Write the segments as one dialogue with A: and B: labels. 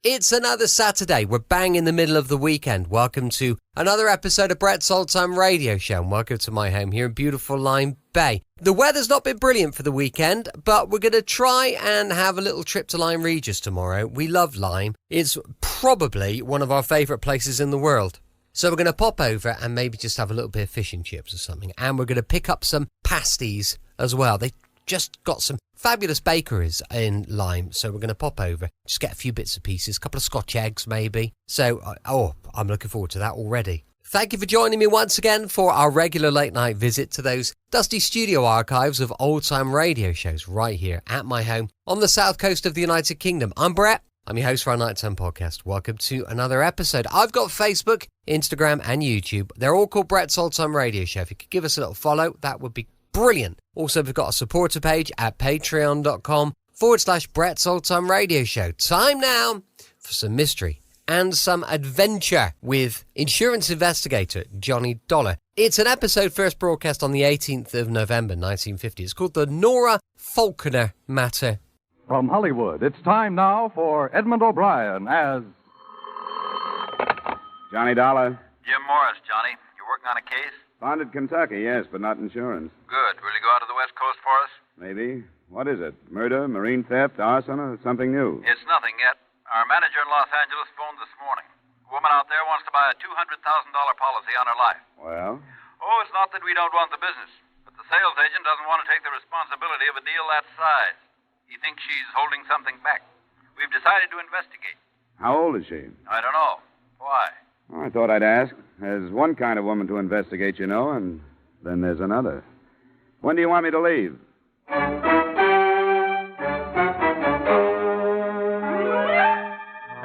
A: It's another Saturday. We're bang in the middle of the weekend. Welcome to another episode of Brett's Old-Time Radio Show, and welcome to my home here in beautiful Lyme Bay. The weather's not been brilliant for the weekend, but we're going to try and have a little trip to Lyme Regis tomorrow. We love Lyme. It's probably one of our favourite places in the world. So we're going to pop over and maybe just have a little bit of fish and chips or something, and we're going to pick up some pasties as well. They just got some fabulous bakeries in Lyme, so we're going to pop over, just get a few bits and pieces, a couple of Scotch eggs maybe. So, I'm looking forward to that already. Thank you for joining me once again for our regular late night visit to those dusty studio archives of old-time radio shows right here at my home on the south coast of the United Kingdom. I'm Brett. I'm your host for our Nighttime podcast. Welcome to another episode. I've got Facebook, Instagram and YouTube. They're all called Brett's Old-Time Radio Show. If you could give us a little follow, that would be brilliant. Also, we've got a supporter page at patreon.com/Brett's Old-Time Radio Show. Time now for some mystery and some adventure with insurance investigator Johnny Dollar. It's an episode first broadcast on the 18th of November 1950. It's called the Nora Falkner Matter.
B: From Hollywood, it's time now for Edmund O'Brien as...
C: Johnny Dollar.
D: Jim Morris, Johnny. You working on a case?
C: Founded Kentucky, yes, but not insurance.
D: Good. Will you go out to the West Coast for us?
C: Maybe. What is it? Murder, marine theft, arson, or something new?
D: It's nothing yet. Our manager in Los Angeles phoned this morning. A woman out there wants to buy a $200,000 policy on her life.
C: Well?
D: Oh, it's not that we don't want the business, but the sales agent doesn't want to take the responsibility of a deal that size. He thinks she's holding something back. We've decided to investigate.
C: How old is she?
D: I don't know. Why?
C: Well, I thought I'd ask. There's one kind of woman to investigate, you know, and then there's another. When do you want me to leave?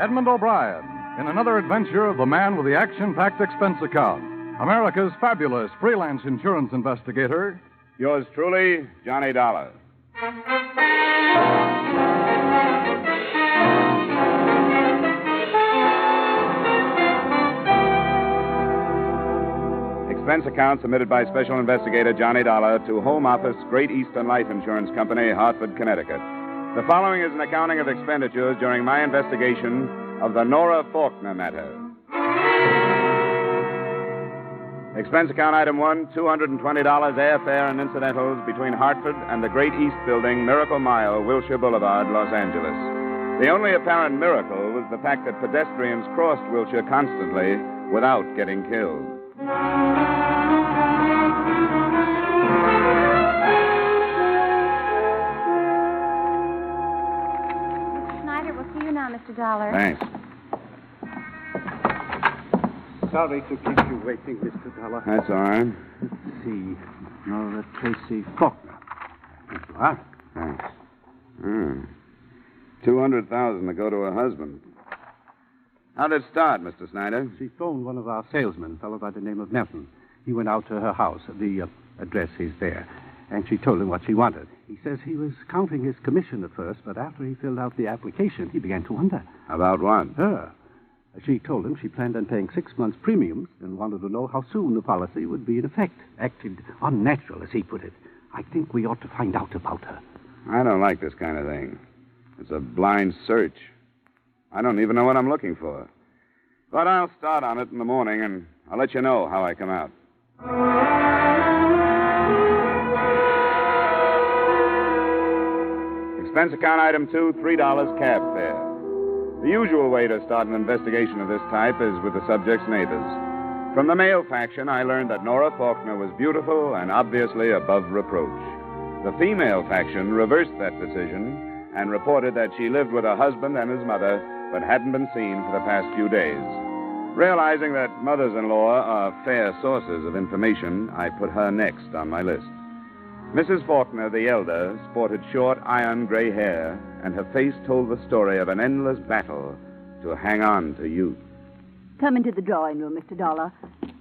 B: Edmund O'Brien in another adventure of the man with the action-packed expense account. America's fabulous freelance insurance investigator.
C: Yours truly, Johnny Dollar. Expense account submitted by Special Investigator Johnny Dollar to Home Office, Great Eastern Life Insurance Company, Hartford, Connecticut. The following is an accounting of expenditures during my investigation of the Nora Falkner matter. Expense account item 1, $220 airfare and incidentals between Hartford and the Great East Building, Miracle Mile, Wilshire Boulevard, Los Angeles. The only apparent miracle was the fact that pedestrians crossed Wilshire constantly without getting killed.
E: Mr. Schneider, we'll see you now, Mr. Dollar.
C: Thanks.
F: Sorry to keep you waiting, Mr. Dollar.
C: That's all right.
F: Let's see. Nora Tracy Falkner. There you are.
C: Thanks. 200,000 to go to her husband. How'd it start, Mr. Snyder?
F: She phoned one of our salesmen, a fellow by the name of Nelson. He went out to her house. The address is there. And she told him what she wanted. He says he was counting his commission at first, but after he filled out the application, he began to wonder.
C: About what?
F: Her. She told him she planned on paying 6 months' premiums and wanted to know how soon the policy would be in effect. Acted unnatural, as he put it. I think we ought to find out about her.
C: I don't like this kind of thing. It's a blind search. I don't even know what I'm looking for. But I'll start on it in the morning, and I'll let you know how I come out. Expense account item 2, $3 cab fare. The usual way to start an investigation of this type is with the subject's neighbors. From the male faction, I learned that Nora Falkner was beautiful and obviously above reproach. The female faction reversed that decision and reported that she lived with her husband and his mother, but hadn't been seen for the past few days. Realizing that mothers-in-law are fair sources of information, I put her next on my list. Mrs. Falkner, the elder, sported short, iron gray hair, and her face told the story of an endless battle to hang on to youth.
G: Come into the drawing room, Mr. Dollar.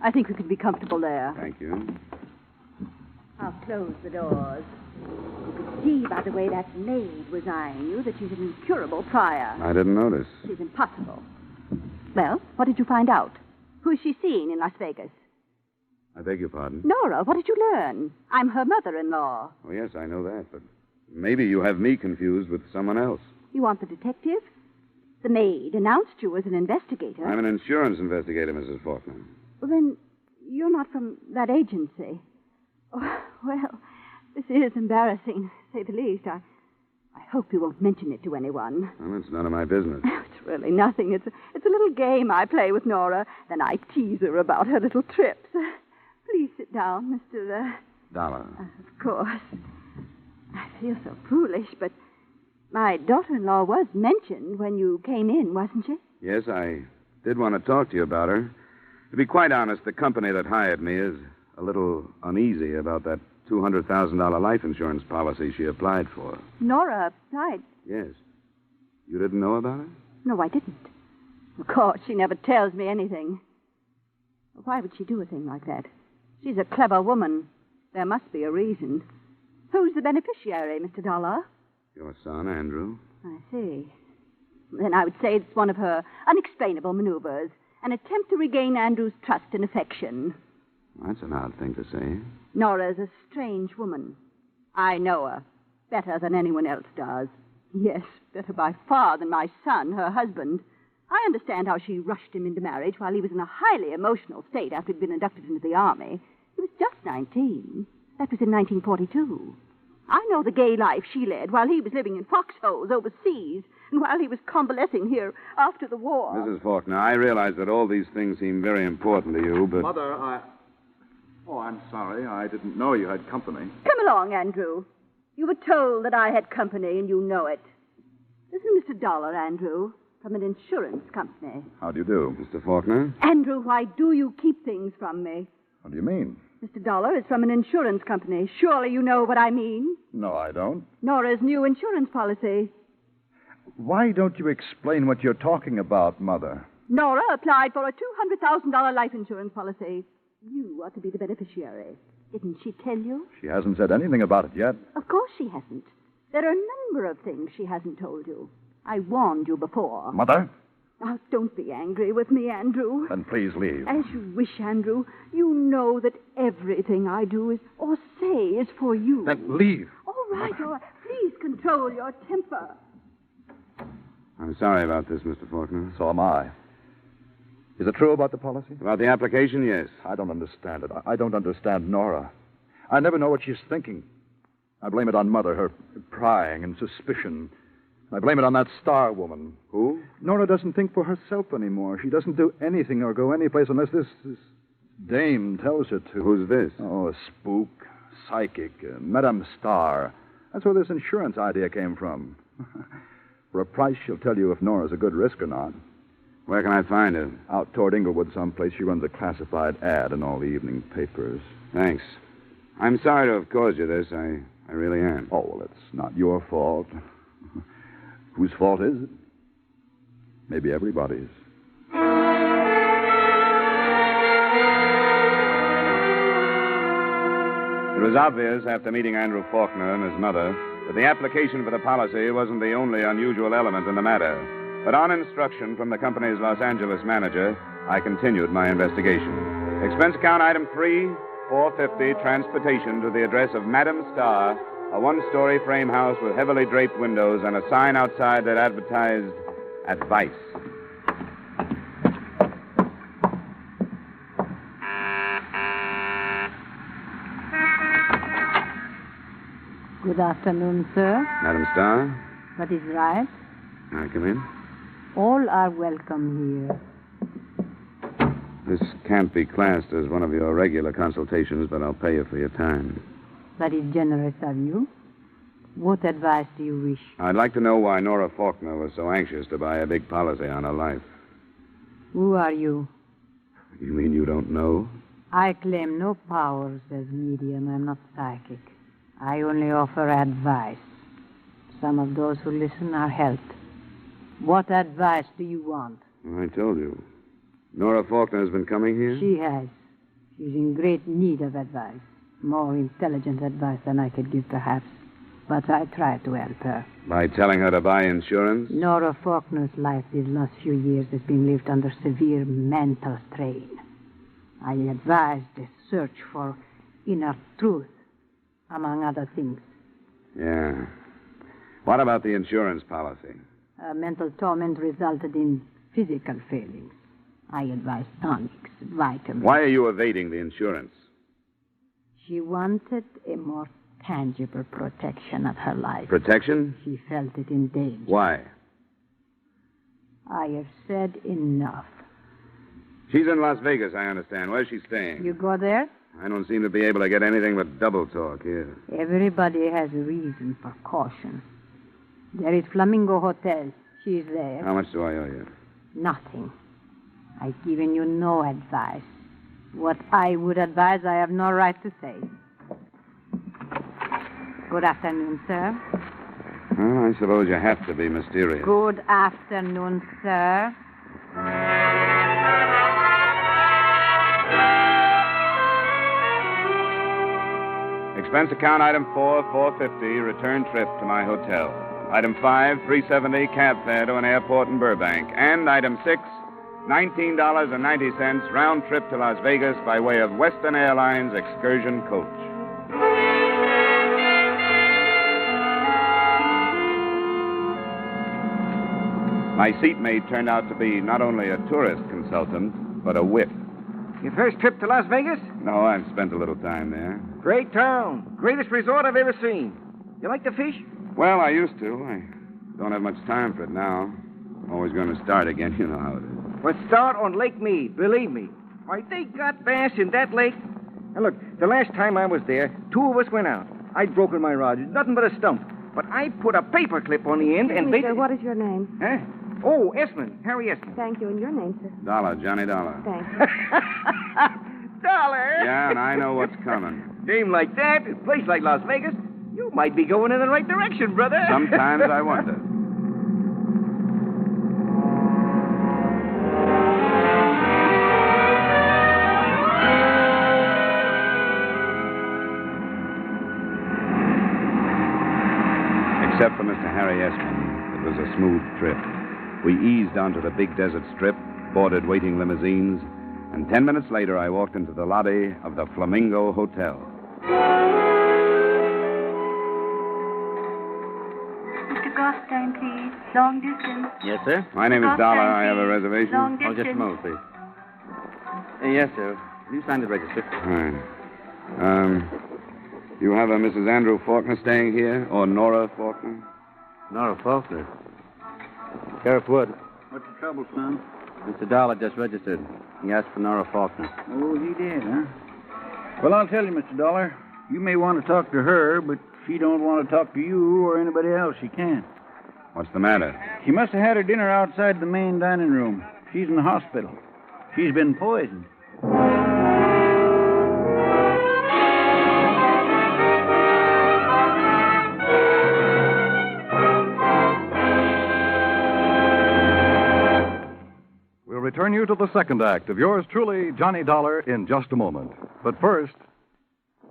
G: I think we could be comfortable there.
C: Thank you.
G: I'll close the doors. You could see by the way that maid was eyeing you that she's an incurable pariah.
C: I didn't notice.
G: She's impossible. Well, what did you find out? Who is she seeing in Las Vegas?
C: I beg your pardon?
G: Nora, what did you learn? I'm her mother-in-law.
C: Oh, yes, I know that, but maybe you have me confused with someone else.
G: You want the detective? The maid announced you as an investigator.
C: I'm an insurance investigator, Mrs. Falkner.
G: Well, then, you're not from that agency. Oh, well, this is embarrassing, to say the least. I hope you won't mention it to anyone.
C: Well, it's none of my business.
G: It's really nothing. It's a little game I play with Nora. Then I tease her about her little trips. Please sit down, Mr.
C: Dollar.
G: Of course. I feel so foolish, but my daughter-in-law was mentioned when you came in, wasn't she?
C: Yes, I did want to talk to you about her. To be quite honest, the company that hired me is a little uneasy about that $200,000 life insurance policy she applied for.
G: Nora applied?
C: Yes. You didn't know about it?
G: No, I didn't. Of course, she never tells me anything. Why would she do a thing like that? She's a clever woman. There must be a reason. Who's the beneficiary, Mr. Dollar?
C: Your son, Andrew.
G: I see. Then I would say it's one of her unexplainable maneuvers, an attempt to regain Andrew's trust and affection.
C: That's an odd thing to say.
G: Nora's a strange woman. I know her better than anyone else does. Yes, better by far than my son, her husband. I understand how she rushed him into marriage while he was in a highly emotional state after he'd been inducted into the army. He was just 19. That was in 1942. I know the gay life she led while he was living in foxholes overseas and while he was convalescing here after the war.
C: Mrs. Faulkner, I realize that all these things seem very important to you, but...
B: Mother, Oh, I'm sorry. I didn't know you had company.
G: Come along, Andrew. You were told that I had company, and you know it. This is Mr. Dollar, Andrew, from an insurance company.
B: How do you do?
C: Mr. Faulkner?
G: Andrew, why do you keep things from me?
B: What do you mean?
G: Mr. Dollar is from an insurance company. Surely you know what I mean.
B: No, I don't.
G: Nora's new insurance policy.
B: Why don't you explain what you're talking about, Mother?
G: Nora applied for a $200,000 life insurance policy. You are to be the beneficiary. Didn't she tell you?
B: She hasn't said anything about it yet.
G: Of course she hasn't. There are a number of things she hasn't told you. I warned you before.
B: Mother?
G: Now, don't be angry with me, Andrew.
B: Then please leave.
G: As you wish, Andrew. You know that everything I do is or say is for you.
B: Then leave.
G: All right. Please control your temper.
C: I'm sorry about this, Mr. Faulkner.
B: So am I. Is it true about the policy?
C: About the application, yes.
B: I don't understand it. I don't understand Nora. I never know what she's thinking. I blame it on Mother, her prying and suspicion. I blame it on that Star woman.
C: Who?
B: Nora doesn't think for herself anymore. She doesn't do anything or go anyplace unless this dame tells her to.
C: Who's this?
B: Oh, a spook, psychic, Madame Star. That's where this insurance idea came from. For a price, she'll tell you if Nora's a good risk or not.
C: Where can I find her?
B: Out toward Inglewood someplace. She runs a classified ad in all the evening papers.
C: Thanks. I'm sorry to have caused you this. I really am.
B: Oh, well, it's not your fault. Whose fault is it? Maybe everybody's.
C: It was obvious after meeting Andrew Falkner and his mother that the application for the policy wasn't the only unusual element in the matter. But on instruction from the company's Los Angeles manager, I continued my investigation. Expense account item 3, $450, transportation to the address of Madame Star, a one-story frame house with heavily draped windows and a sign outside that advertised advice.
H: Good afternoon, sir.
C: Madame Star?
H: That is right.
C: May I come in?
H: All are welcome here.
C: This can't be classed as one of your regular consultations, but I'll pay you for your time.
H: That is generous of you. What advice do you wish?
C: I'd like to know why Nora Falkner was so anxious to buy a big policy on her life.
H: Who are you?
C: You mean you don't know?
H: I claim no powers as medium. I'm not psychic. I only offer advice. Some of those who listen are helped. What advice do you want?
C: I told you. Nora Falkner has been coming here?
H: She has. She's in great need of advice. More intelligent advice than I could give, perhaps. But I try to help her.
C: By telling her to buy insurance?
H: Nora Faulkner's life these last few years has been lived under severe mental strain. I advised a search for inner truth, among other things.
C: Yeah. What about the insurance policy?
H: Her mental torment resulted in physical failings. I advised tonics, vitamins.
C: Why are you evading the insurance?
H: She wanted a more tangible protection of her life.
C: Protection?
H: She felt it in danger.
C: Why?
H: I have said enough.
C: She's in Las Vegas, I understand. Where's she staying?
H: You go there?
C: I don't seem to be able to get anything but double talk here.
H: Everybody has a reason for caution. There is Flamingo Hotel. She's there.
C: How much do I owe you?
H: Nothing. I've given you no advice. What I would advise, I have no right to say. Good afternoon, sir.
C: Well, I suppose you have to be mysterious.
H: Good afternoon, sir.
C: Expense account item 4, $450, return trip to my hotel. Item 5, $370, cab fare to an airport in Burbank. And item 6, $19.90, round trip to Las Vegas by way of Western Airlines excursion coach. My seatmate turned out to be not only a tourist consultant, but a wit.
I: Your first trip to Las Vegas?
C: No, I've spent a little time there.
I: Great town. Greatest resort I've ever seen. You like to fish?
C: Well, I used to. I don't have much time for it now. Always going to start again, you know how it is.
I: Well, start on Lake Mead, believe me. Why, they got bass in that lake. Now, look, the last time I was there, 2 of us went out. I'd broken my rod. Nothing but a stump. But I put a paper clip on the end and they...
E: Sir, what is your name?
I: Huh? Oh, Esmond. Harry Esmond.
E: Thank you. And your name, sir?
C: Dollar, Johnny Dollar.
E: Thank you.
I: Dollar?
C: Yeah, and I know what's coming.
I: Name like that, a place like Las Vegas, you might be going in the right direction, brother.
C: Sometimes I wonder. Except for Mr. Harry Esmond, it was a smooth trip. We eased onto the big desert strip, boarded waiting limousines, and 10 minutes later I walked into the lobby of the Flamingo Hotel.
E: Mr. Gostein, please. Long distance.
F: Yes, sir?
C: My name is
E: Gostein,
C: Dollar. I have a
E: please.
C: reservation.
E: Long
F: Oh, just a
E: distance.
F: moment, please. Yes, sir. Will you sign the register?
C: Right. You have a Mrs. Andrew Falkner staying here, or Nora Falkner?
F: Nora Falkner. Sheriff Wood.
J: What's the trouble, son?
F: Mr. Dollar just registered. He asked for Nora Falkner.
J: Oh, he did, huh? Well, I'll tell you, Mr. Dollar. You may want to talk to her, but if she don't want to talk to you or anybody else, she can't.
C: What's the matter?
J: She must have had her dinner outside the main dining room. She's in the hospital. She's been poisoned.
B: Return you to the second act of yours truly, Johnny Dollar, in just a moment. But first,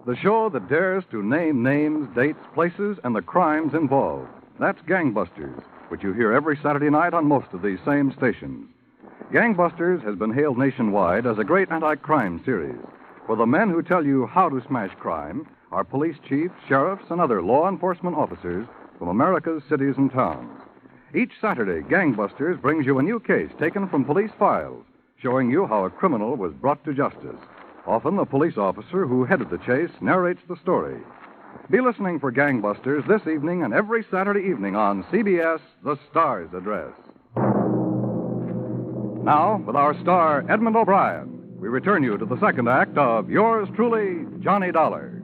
B: the show that dares to name names, dates, places, and the crimes involved. That's Gangbusters, which you hear every Saturday night on most of these same stations. Gangbusters has been hailed nationwide as a great anti-crime series, where the men who tell you how to smash crime are police chiefs, sheriffs, and other law enforcement officers from America's cities and towns. Each Saturday, Gangbusters brings you a new case taken from police files, showing you how a criminal was brought to justice. Often, the police officer who headed the chase narrates the story. Be listening for Gangbusters this evening and every Saturday evening on CBS, The Star's Address. Now, with our star, Edmund O'Brien, we return you to the second act of yours truly, Johnny Dollar.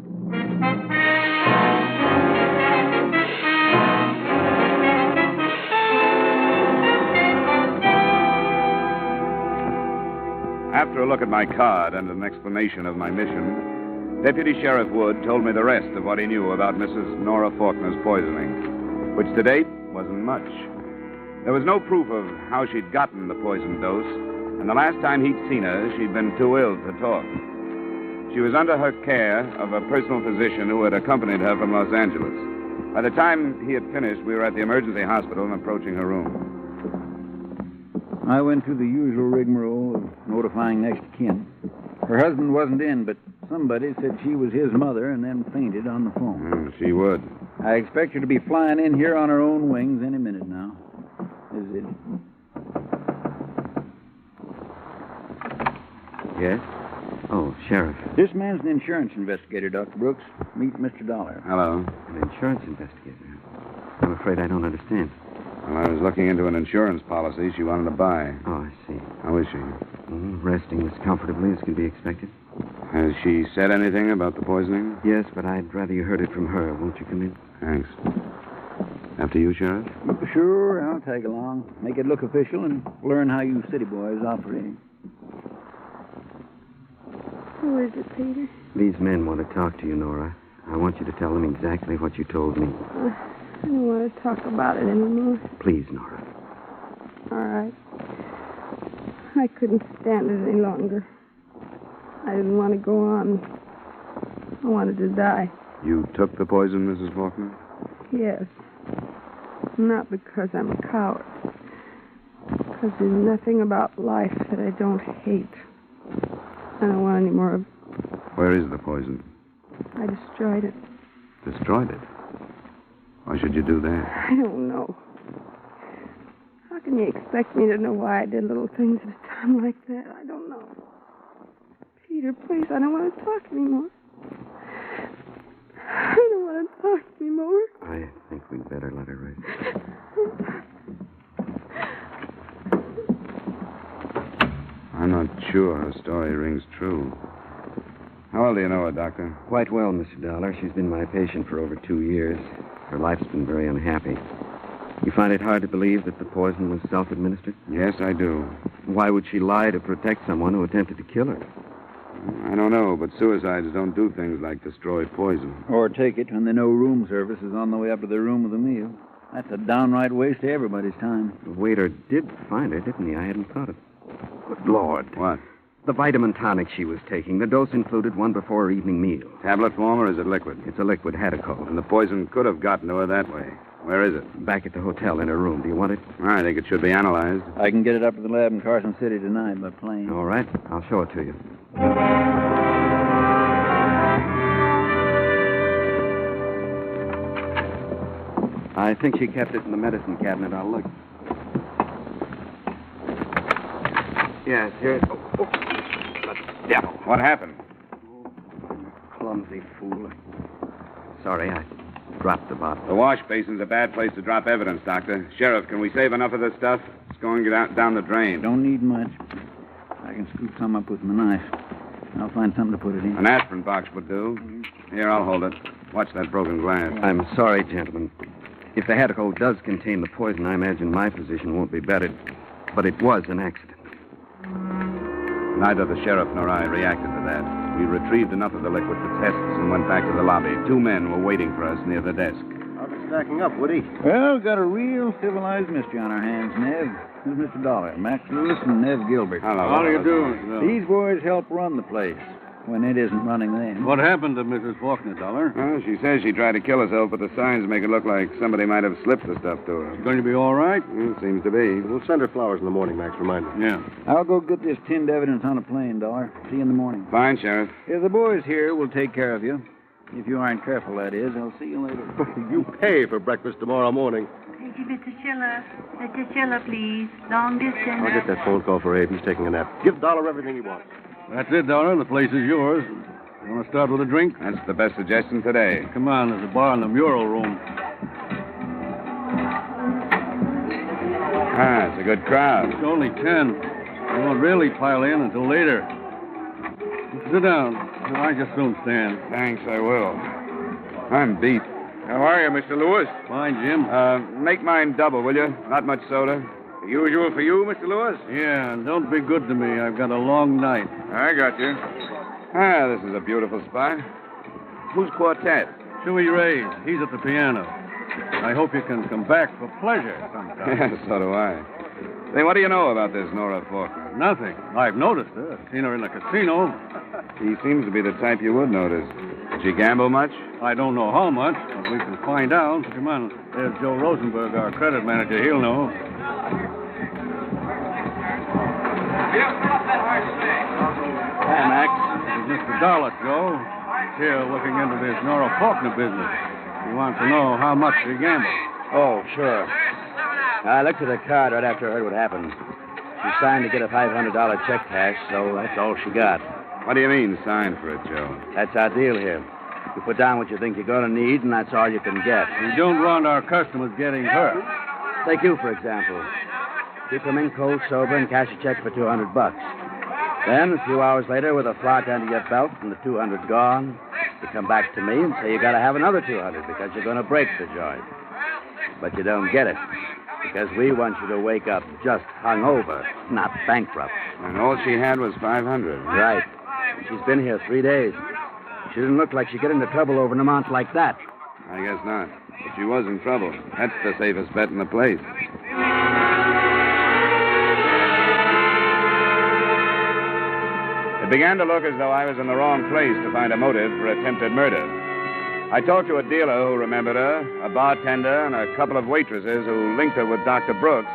C: After a look at my card and an explanation of my mission, Deputy Sheriff Wood told me the rest of what he knew about Mrs. Nora Falkner's poisoning, which to date wasn't much. There was no proof of how she'd gotten the poison dose, and the last time he'd seen her, she'd been too ill to talk. She was under her care of a personal physician who had accompanied her from Los Angeles. By the time he had finished, we were at the emergency hospital and approaching her room.
J: I went through the usual rigmarole of notifying next of kin. Her husband wasn't in, but somebody said she was his mother and then fainted on the phone.
C: She would.
J: I expect her to be flying in here on her own wings any minute now.
F: Yes? Oh, Sheriff.
J: This man's an insurance investigator, Dr. Brooks. Meet Mr. Dollar.
C: Hello.
F: An insurance investigator. I'm afraid I don't understand.
C: Well, I was looking into an insurance policy she wanted to buy.
F: Oh, I see.
C: How is she?
F: Resting as comfortably as can be expected.
C: Has she said anything about the poisoning?
F: Yes, but I'd rather you heard it from her. Won't you come in?
C: Thanks. After you, Sheriff?
J: Sure, I'll tag along. Make it look official and learn how you city boys operate.
E: Who is it, Peter?
F: These men want to talk to you, Nora. I want you to tell them exactly what you told me.
E: I don't want to talk about it anymore.
F: Please, Nora.
E: All right. I couldn't stand it any longer. I didn't want to go on. I wanted to die.
C: You took the poison, Mrs. Falkner?
E: Yes. Not because I'm a coward. Because there's nothing about life that I don't hate. I don't want any more of it.
C: Where is the poison?
E: I destroyed it.
C: Destroyed it? Why should you do that?
E: I don't know. How can you expect me to know why I did little things at a time like that? I don't know. Peter, please, I don't want to talk anymore. I don't want to talk anymore.
F: I think we'd better let her rest.
C: I'm not sure her story rings true. How well do you know her, Doctor?
F: Quite well, Mr. Dollar. She's been my patient for over 2 years. Her life's been very unhappy. You find it hard to believe that the poison was self-administered?
C: Yes, I do.
F: Why would she lie to protect someone who attempted to kill her?
C: I don't know, but suicides don't do things like destroy poison.
J: Or take it when the no room service is on the way up to the room with the meal. That's a downright waste of everybody's time.
F: The waiter did find her, didn't he? I hadn't thought of it. Good Lord.
C: What?
F: The vitamin tonic she was taking. The dose included one before her evening meal.
C: Tablet form, or is it liquid?
F: It's a liquid Hadacol.
C: And the poison could have gotten to her that way. Where is it?
F: Back at the hotel in her room. Do you want it?
C: I think it should be analyzed.
J: I can get it up to the lab in Carson City tonight by plane.
F: All right. I'll show it to you. I think she kept it in the medicine cabinet. I'll look. Yes, here it is. Oh, the devil.
C: What happened?
F: Clumsy fool. Sorry, I dropped the bottle.
C: The wash basin's a bad place to drop evidence, Doctor. Sheriff, can we save enough of this stuff? It's going down the drain.
J: Don't need much. I can scoop some up with my knife. I'll find something to put it in.
C: An aspirin box would do. Here, I'll hold it. Watch that broken glass.
F: I'm sorry, gentlemen. If the Hadacol does contain the poison, I imagine my position won't be bettered. But it was an accident.
C: Neither the sheriff nor I reacted to that. We retrieved enough of the liquid for tests and went back to the lobby. 2 men were waiting for us near the desk.
K: How's it stacking up, Woody?
J: Well, got a real civilized mystery on our hands, Nev. This is Mr. Dollar, Max Lewis, and Nev Gilbert.
C: Hello.
K: How do you do?
J: These boys help run the place when it isn't running them.
K: What happened to Mrs. Falkner, Dollar?
C: Well, she says she tried to kill herself, but the signs make it look like somebody might have slipped the stuff to her.
K: She's going to be all right?
C: Seems to be.
K: We'll send her flowers in the morning, Max. Remind her.
C: Yeah.
J: I'll go get this tinned evidence on a plane, Dollar. See you in the morning.
C: Fine, Sheriff.
J: If the boys here will take care of you. If you aren't careful, that is. I'll see you later.
K: You pay for breakfast tomorrow morning.
E: Thank you, Mr. Schiller. Mr. Schiller, please. Long distance.
K: I'll get that phone call for Abe. He's taking a nap. Give Dollar everything he wants.
L: That's it, Dollar. The place is yours. You want to start with a drink?
C: That's the best suggestion today.
L: Come on, there's a bar in the mural room.
C: Ah, it's a good crowd.
L: It's only 10. They won't really pile in until later. Sit down. I just soon stand.
C: Thanks, I will. I'm beat. How are you, Mr. Lewis?
L: Fine, Jim.
C: Make mine double, will you? Not much soda. The usual for you, Mr. Lewis?
L: Yeah, and don't be good to me. I've got a long night.
C: I got you. Ah, this is a beautiful spot. Who's quartet?
L: Chewy Ray's. He's at the piano. I hope you can come back for pleasure sometime.
C: Yeah, so do I. Say, what do you know about this Nora Falkner?
L: Nothing. I've noticed her. I've seen her in the casino.
C: She seems to be the type you would notice. Did she gamble much?
L: I don't know how much, but we can find out. Come on. There's Joe Rosenberg, our credit manager. He'll know.
J: Hi, Max.
L: This is Mr. Dollar, Joe. He's here looking into this Nora Falkner business. He wants to know how much she gambled.
M: Oh, sure. I looked at the card right after I heard what happened. She signed to get a $500 check cashed, so that's all she got.
C: What do you mean, sign for it, Joe?
M: That's our deal here. You put down what you think you're going to need, and that's all you can get.
L: We don't want our customers getting hurt.
M: Take you, for example. Keep them in cold, sober, and cash a check for $200. Then, a few hours later, with a flock under your belt and the $200 gone, you come back to me and say you got to have another $200 because you're going to break the joint. But you don't get it because we want you to wake up just hungover, not bankrupt.
C: And all she had was $500.
M: Right. She's been here 3 days. She didn't look like she'd get into trouble over an amount like that.
C: I guess not. But she was in trouble. That's the safest bet in the place. It began to look as though I was in the wrong place to find a motive for attempted murder. I talked to a dealer who remembered her, a bartender, and a couple of waitresses who linked her with Dr. Brooks,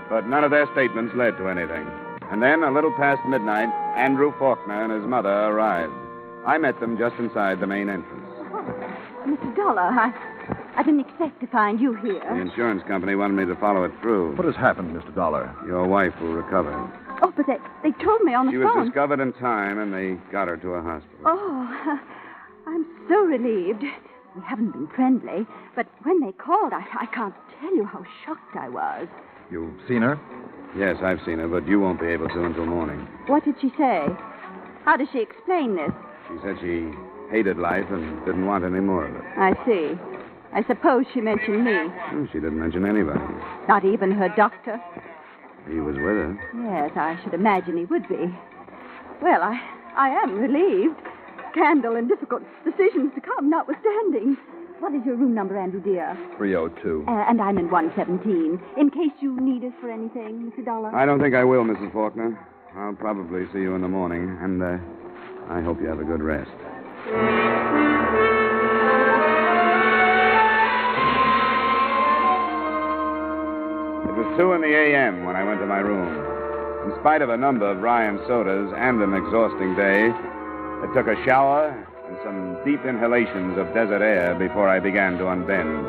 C: but none of their statements led to anything. And then, a little past midnight, Andrew Falkner and his mother arrived. I met them just inside the main entrance.
G: Mr. Dollar, I didn't expect to find you here.
C: The insurance company wanted me to follow it through.
B: What has happened, Mr. Dollar?
C: Your wife will recover.
G: Oh, but they told me on the
C: She
G: phone.
C: was discovered in time, and they got her to a hospital.
G: Oh, I'm so relieved. We haven't been friendly, but when they called, I can't tell you how shocked I was.
B: You've seen her?
C: Yes, I've seen her, but you won't be able to until morning.
G: What did she say? How does she explain this?
C: She said she hated life and didn't want any more of it.
G: I see. I suppose she mentioned me.
C: Well, she didn't mention anybody.
G: Not even her doctor?
C: He was with her.
G: Yes, I should imagine he would be. Well, I am relieved. Scandal and difficult decisions to come, notwithstanding. What is your room number, Andrew, dear?
B: 302.
G: And I'm in 117. In case you need us for anything, Mr. Dollar.
C: I don't think I will, Mrs. Faulkner. I'll probably see you in the morning, and I hope you have a good rest. It was 2 a.m. when I went to my room. In spite of a number of rye and sodas and an exhausting day, I took a shower and some deep inhalations of desert air before I began to unbend.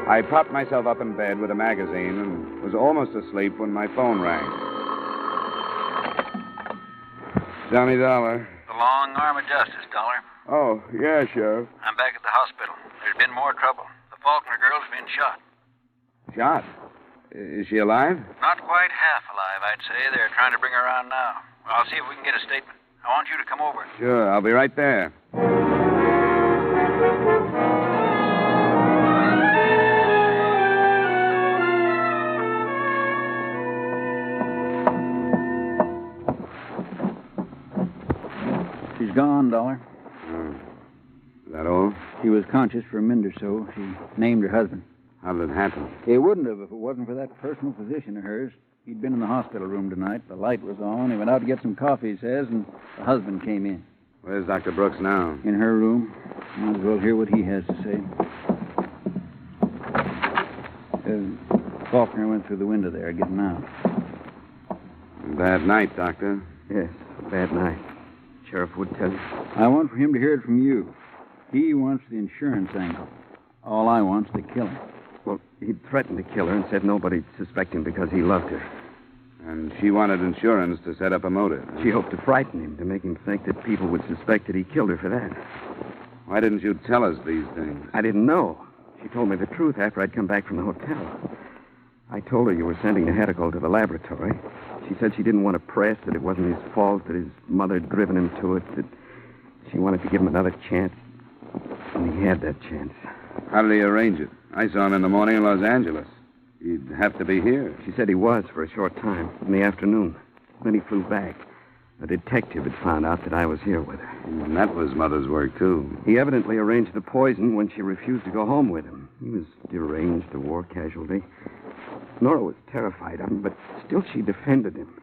C: I propped myself up in bed with a magazine and was almost asleep when my phone rang. Johnny Dollar.
D: The long arm of justice, Dollar.
C: Oh, yeah, Sheriff.
D: I'm back at the hospital. There's been more trouble. The Falkner girl's been shot.
C: Shot? Is she alive?
D: Not quite half alive, I'd say. They're trying to bring her around now. I'll see if we can get a statement. I want you to come over.
C: Sure, I'll be right there.
J: She's gone, Dollar.
C: Oh. Is that all?
J: She was conscious for a minute or so. She named her husband.
C: How did it happen?
J: It wouldn't have if it wasn't for that personal physician of hers. He'd been in the hospital room tonight. The light was on. He went out to get some coffee, he says, and the husband came in.
C: Where's Dr. Brooks now?
J: In her room. Might as well hear what he has to say. Falkner went through the window there, getting out.
C: Bad night, Doctor.
F: Yes, a bad night. Sheriff would tell you.
J: I want for him to hear it from you. He wants the insurance angle. All I want's to kill him.
F: Well, he'd threatened to kill her and said nobody'd suspect him because he loved her.
C: And she wanted insurance to set up a motive.
F: She hoped to frighten him, to make him think that people would suspect that he killed her for that.
C: Why didn't you tell us these things?
F: I didn't know. She told me the truth after I'd come back from the hotel. I told her you were sending the Hedical to the laboratory. She said she didn't want to press, that it wasn't his fault, that his mother had driven him to it, that she wanted to give him another chance. And he had that chance.
C: How did he arrange it? I saw him in the morning in Los Angeles. He'd have to be here.
F: She said he was for a short time, in the afternoon. Then he flew back. A detective had found out that I was here with her.
C: And that was Mother's work, too.
F: He evidently arranged the poison when she refused to go home with him. He was deranged, a war casualty. Nora was terrified of him, but still she defended him.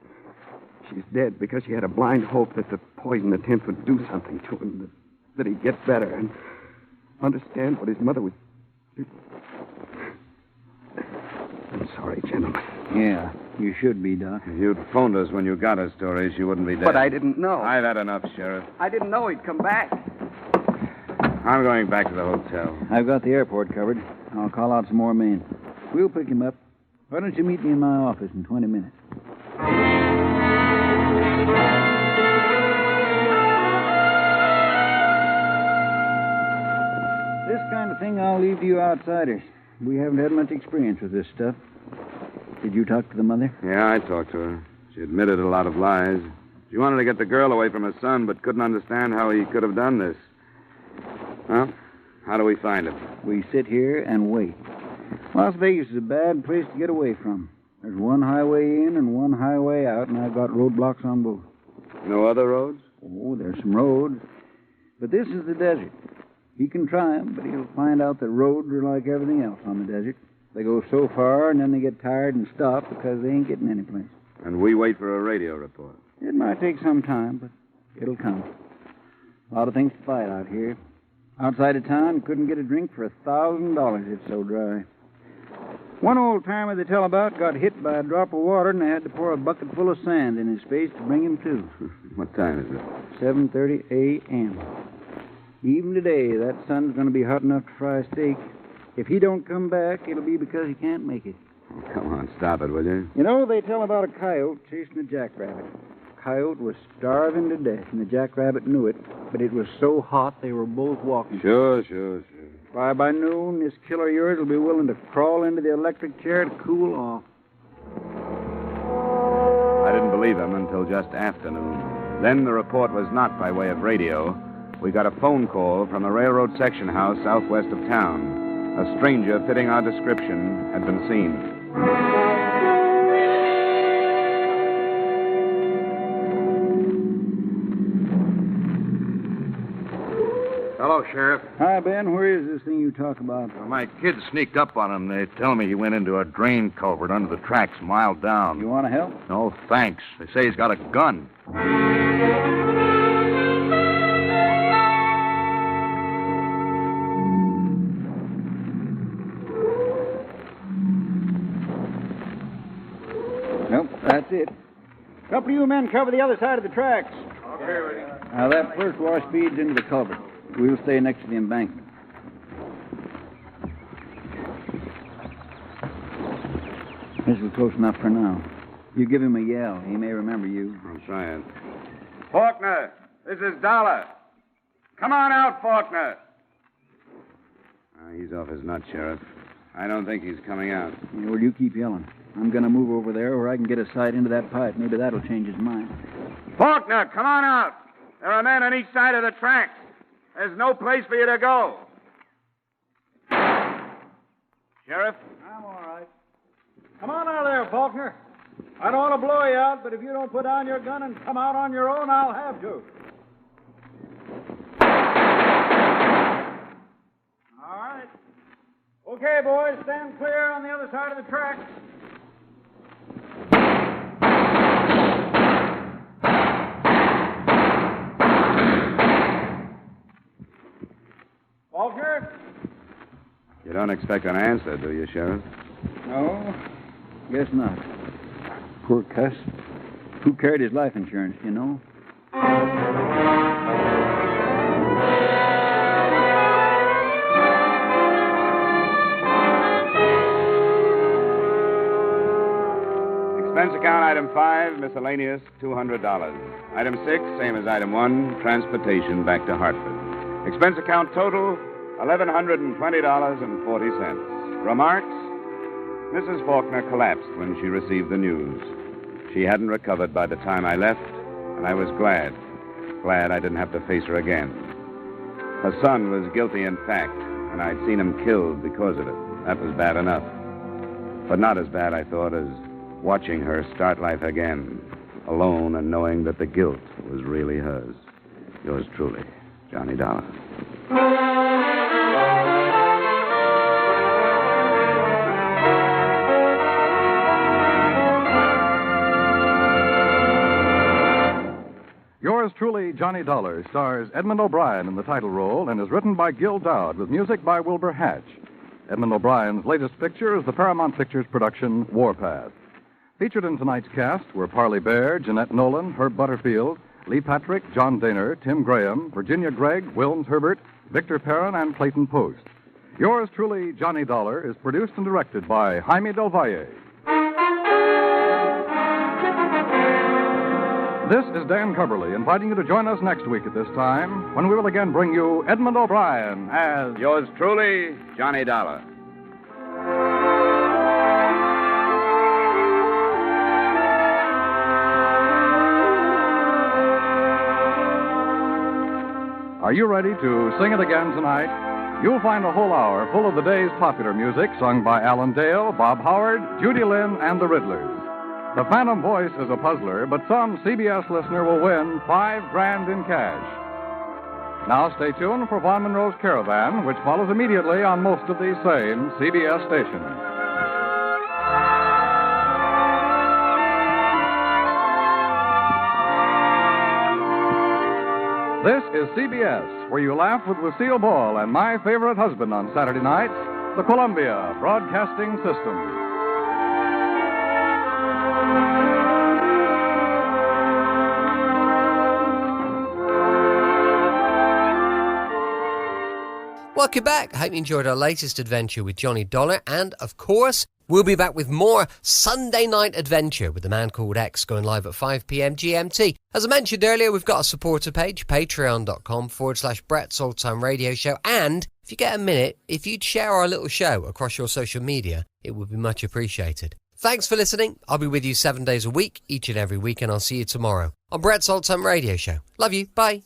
F: She's dead because she had a blind hope that the poison attempt would do something to him, that he'd get better and understand what his mother was... I'm sorry, gentlemen.
J: Yeah, you should be, Doc.
C: If you'd phoned us when you got her story, she wouldn't be dead.
F: But I didn't know.
C: I've had enough, Sheriff.
F: I didn't know he'd come back.
C: I'm going back to the hotel.
J: I've got the airport covered. I'll call out some more men. We'll pick him up. Why don't you meet me in my office in 20 minutes? of thing I'll leave to you outsiders. We haven't had much experience with this stuff. Did you talk to the mother?
C: Yeah, I talked to her. She admitted a lot of lies. She wanted to get the girl away from her son, but couldn't understand how he could have done this. Well, how do we find him?
J: We sit here and wait. Las Vegas is a bad place to get away from. There's one highway in and one highway out, and I've got roadblocks on both.
C: No other roads?
J: Oh, there's some roads. But this is the desert. He can try 'em, but he'll find out that roads are like everything else on the desert. They go so far, and then they get tired and stop because they ain't getting any place.
C: And we wait for a radio report.
J: It might take some time, but it'll come. A lot of things to fight out here. Outside of town, couldn't get a drink for $1,000. It's so dry. One old-timer they tell about got hit by a drop of water, and they had to pour a bucket full of sand in his face to bring him to.
C: What time is it?
J: 7:30 a.m. Even today, that sun's going to be hot enough to fry a steak. If he don't come back, it'll be because he can't make it.
C: Oh, come on, stop it, will you?
J: You know, they tell about a coyote chasing a jackrabbit. The coyote was starving to death, and the jackrabbit knew it, but it was so hot they were both walking.
C: Sure.
J: By noon, this killer of yours will be willing to crawl into the electric chair to cool off.
C: I didn't believe him until just afternoon. Then the report was not by way of radio. We got a phone call from a railroad section house southwest of town. A stranger fitting our description had been seen.
K: Hello, Sheriff.
J: Hi, Ben. Where is this thing you talk about?
K: Well, my kids sneaked up on him. They tell me he went into a drain culvert under the tracks a mile down.
J: You want to help?
K: No, thanks. They say he's got a gun.
J: Nope, that's it. A couple of you men cover the other side of the tracks.
K: Okay, ready.
J: Now, that first wash feeds into the culvert. We'll stay next to the embankment. This is close enough for now. You give him a yell. He may remember you.
C: I'm trying. Falkner, this is Dollar. Come on out, Falkner. He's off his nut, Sheriff. I don't think he's coming out.
J: Yeah, well, you keep yelling. I'm going to move over there where I can get a sight into that pipe. Maybe that'll change his mind.
C: Falkner, come on out. There are men on each side of the tracks. There's no place for you to go. Sheriff?
J: I'm all right. Come on out of there, Falkner. I don't want to blow you out, but if you don't put down your gun and come out on your own, I'll have to. All right. Okay, boys, stand clear on the other side of the tracks. Falkner?
C: You don't expect an answer, do you, Sheriff?
J: No, guess not. Poor cuss. Who carried his life insurance, you know?
C: Expense account item 5, miscellaneous, $200. Item 6, same as item 1, transportation back to Hartford. Expense account total, $1,120.40. Remarks? Mrs. Falkner collapsed when she received the news. She hadn't recovered by the time I left, and I was glad I didn't have to face her again. Her son was guilty in fact, and I'd seen him killed because of it. That was bad enough. But not as bad, I thought, as watching her start life again, alone and knowing that the guilt was really hers. Yours truly, Johnny Dollar.
B: Yours truly, Johnny Dollar, stars Edmund O'Brien in the title role and is written by Gil Dowd with music by Wilbur Hatch. Edmund O'Brien's latest picture is the Paramount Pictures production Warpath. Featured in tonight's cast were Parley Baer, Jeanette Nolan, Herb Butterfield, Lee Patrick, John Daner, Tim Graham, Virginia Gregg, Wilms Herbert, Victor Perrin, and Clayton Post. Yours truly, Johnny Dollar, is produced and directed by Jaime Del Valle. This is Dan Cubberly inviting you to join us next week at this time when we will again bring you Edmund O'Brien as
C: Yours truly, Johnny Dollar.
B: Are you ready to sing it again tonight? You'll find a whole hour full of the day's popular music sung by Alan Dale, Bob Howard, Judy Lynn, and the Riddlers. The Phantom Voice is a puzzler, but some CBS listener will win $5,000 in cash. Now stay tuned for Von Monroe's Caravan, which follows immediately on most of these same CBS stations. This is CBS, where you laugh with Lucille Ball and my favorite husband on Saturday nights, the Columbia Broadcasting System.
A: Welcome back. I hope you enjoyed our latest adventure with Johnny Dollar. And, of course, we'll be back with more Sunday night adventure with the Man Called X going live at 5 p.m. GMT. As I mentioned earlier, we've got a supporter page, patreon.com/Brett's Old Time Radio Show. And if you get a minute, if you'd share our little show across your social media, it would be much appreciated. Thanks for listening. I'll be with you 7 days a week, each and every week, and I'll see you tomorrow on Brett's Old Time Radio Show. Love you. Bye.